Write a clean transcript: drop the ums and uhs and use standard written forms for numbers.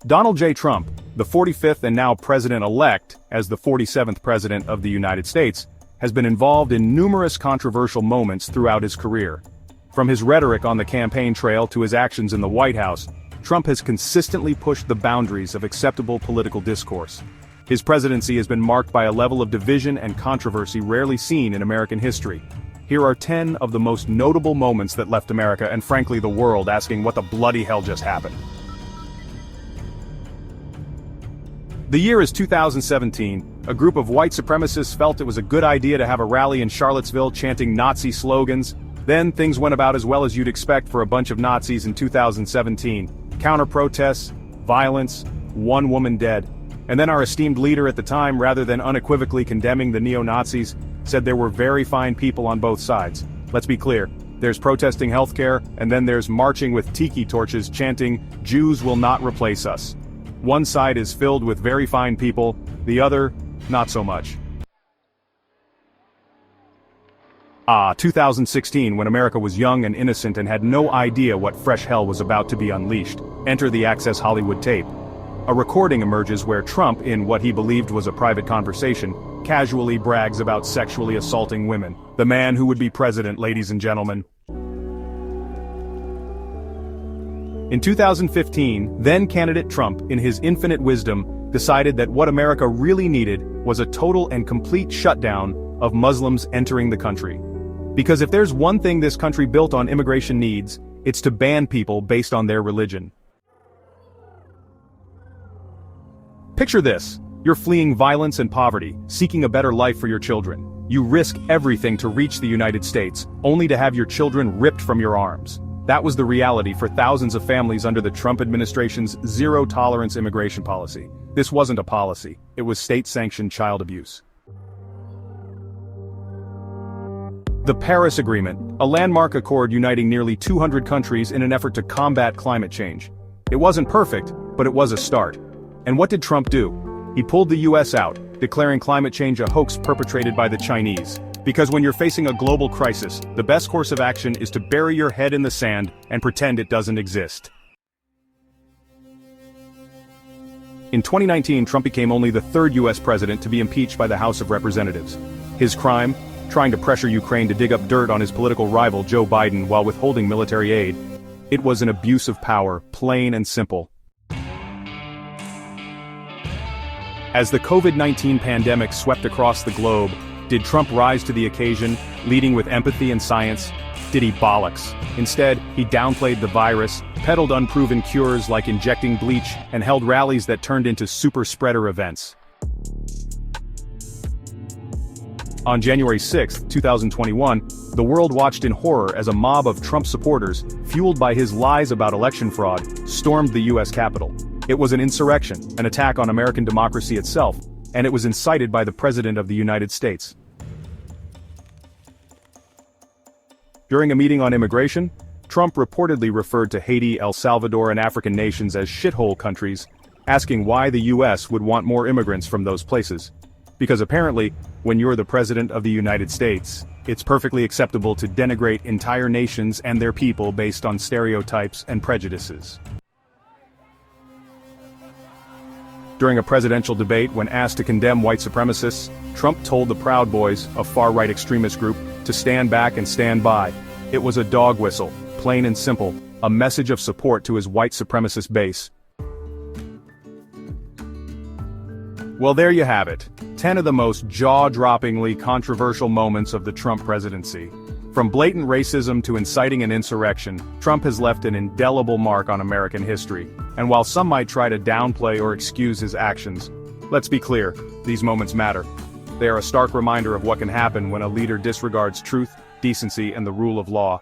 Donald J. Trump, the 45th and now president-elect as the 47th president of the United States, has been involved in numerous controversial moments throughout his career. From his rhetoric on the campaign trail to his actions in the White House, Trump has consistently pushed the boundaries of acceptable political discourse. His presidency has been marked by a level of division and controversy rarely seen in American history. Here are 10 of the most notable moments that left America and frankly the world asking what the bloody hell just happened. The year is 2017. A group of white supremacists felt it was a good idea to have a rally in Charlottesville chanting Nazi slogans. Then things went about as well as you'd expect for a bunch of Nazis in 2017. Counter-protests, violence, one woman dead. And then our esteemed leader at the time, rather than unequivocally condemning the neo-Nazis, said there were very fine people on both sides. Let's be clear, there's protesting healthcare, and then there's marching with tiki torches chanting, "Jews will not replace us." One side is filled with very fine people, the other, not so much. 2016, when America was young and innocent and had no idea what fresh hell was about to be unleashed. Enter the Access Hollywood tape. A recording emerges where Trump, in what he believed was a private conversation, casually brags about sexually assaulting women. The man who would be president, ladies and gentlemen. In 2015, then-candidate Trump, in his infinite wisdom, decided that what America really needed was a total and complete shutdown of Muslims entering the country. Because if there's one thing this country built on immigration needs, it's to ban people based on their religion. Picture this. You're fleeing violence and poverty, seeking a better life for your children. You risk everything to reach the United States, only to have your children ripped from your arms. That was the reality for thousands of families under the Trump administration's zero-tolerance immigration policy. This wasn't a policy, it was state-sanctioned child abuse. The Paris Agreement, a landmark accord uniting nearly 200 countries in an effort to combat climate change. It wasn't perfect, but it was a start. And what did Trump do? He pulled the US out, declaring climate change a hoax perpetrated by the Chinese. Because when you're facing a global crisis, the best course of action is to bury your head in the sand and pretend it doesn't exist. In 2019, Trump became only the third US president to be impeached by the House of Representatives. His crime? Trying to pressure Ukraine to dig up dirt on his political rival Joe Biden while withholding military aid. It was an abuse of power, plain and simple. As the COVID-19 pandemic swept across the globe, did Trump rise to the occasion, leading with empathy and science? Did he bollocks? Instead, he downplayed the virus, peddled unproven cures like injecting bleach, and held rallies that turned into super-spreader events. On January 6, 2021, the world watched in horror as a mob of Trump supporters, fueled by his lies about election fraud, stormed the US Capitol. It was an insurrection, an attack on American democracy itself, and it was incited by the President of the United States. During a meeting on immigration, Trump reportedly referred to Haiti, El Salvador, and African nations as shithole countries, asking why the US would want more immigrants from those places. Because apparently, when you're the President of the United States, it's perfectly acceptable to denigrate entire nations and their people based on stereotypes and prejudices. During a presidential debate, when asked to condemn white supremacists, Trump told the Proud Boys, a far-right extremist group, to stand back and stand by. It was a dog whistle, plain and simple, a message of support to his white supremacist base. Well, there you have it. 10 of the most jaw-droppingly controversial moments of the Trump presidency. From blatant racism to inciting an insurrection, Trump has left an indelible mark on American history. And while some might try to downplay or excuse his actions, let's be clear, these moments matter. They are a stark reminder of what can happen when a leader disregards truth, decency, and the rule of law.